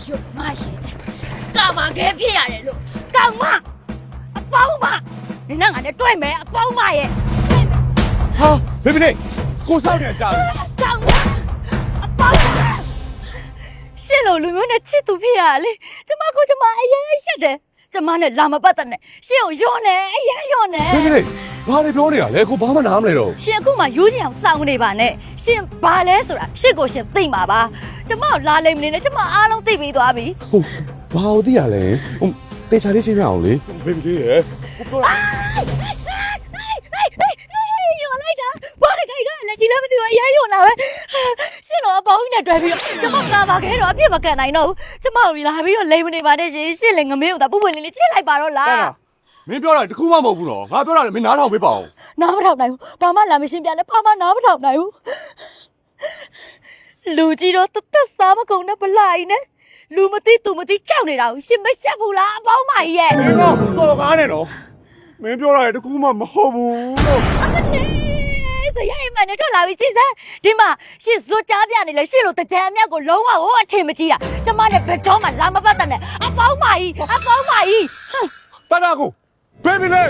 ရုပ်မရှိကာမခဲဖြစ်ရတယ်လို့ကောင်းမအပေါင်းမနင်ကငါနဲ့တွေ့မယ်အပေါင်းမရဲ့ ဟာဘေဘေလေးကိုစောက်နေကြတယ် ကောင်းမအပေါင်းမရှင်းလို့လူမျိုးနဲ့ချစ်သူဖြစ်ရလေကျမကိုကျမအရင်ရှက်တယ်ကျမနဲ့လာမပတ်တဲ့နဲ့ရှင်းကိုယွန်းနေအရင်ယွန်းနေ ဘေဘေလေးဘာတွေပြောနေရလဲကိုဘာမှနားမလဲတော့ ရှင်အခုမှယူးချင်အောင်စောင့်နေပါနဲ့ရှင်ဘာလဲဆိုတာရှစ်ကိုရှင်သိမှာပါကျမကိုလာလိမ့်မနေနဲ့ကျမအားလုံးသိပြီးသွားပြီ ဟုတ်ဘာလို့သိရလဲတေချာလေးရှင်းပြအောင်လေဘေဘေလေးရယ်ကိုပြောတာ ယွန်းလိုက်တာဘာလဲခိုင်တော့လက်ကြီးလည်းမသိဘူးအရင်ယွန်းလာပဲရှင်တော့အပေါင်းနဲ့တွေ့ပြီးတော့ကျမလာပါခဲ့တော့အပြစ်မကန်နိုင်တော့ဘူးကျမကိုလာပြီးတော့လိမ့်မနေပါနဲ့ရှင်ရှင်လည်းငမေးကိုသာပုပ်ပွင့်လေးချစ်လိုက်ပါတော့လား မင်းပြောတာတခုမှမဟုတ်ဘူးနော်ငါပြောတာလည်းမင်းနားထောင်ပေးပါဦး နားမထောင်နိုင်ဘူးဘာမှလာမရှင်းပြနဲ့ဘာမှနားမထောင်နိုင်ဘူးလူကြီးတော့တသက်စားမကုန်နဲ့ဗလိုက်နဲ့လူမသိသူမသိကြောက်နေတာကိုရှင်မရှက်ဘူးလားအပေါင်းမကြီးရဲ့ မင်းတော့စော်ကားနေနော်မင်းပြောတာလည်းတခုမှမဟုတ်ဘူးလို့ အမလေးစရိုက်မှနဲ့ထွက်လာပြီကြည်စမ်းဒီမှာရှင်ဇွတ်ကြားပြနေလဲရှင်လိုတကြံအမြတ်ကိုလုံးဝဟိုအထင်မကြီးတာကျမနဲ့ဘယ်တော့မှလာမပတ်တဲ့နဲ့အပေါင်းမကြီးဟမ် တနာကိုဘေဘေလေး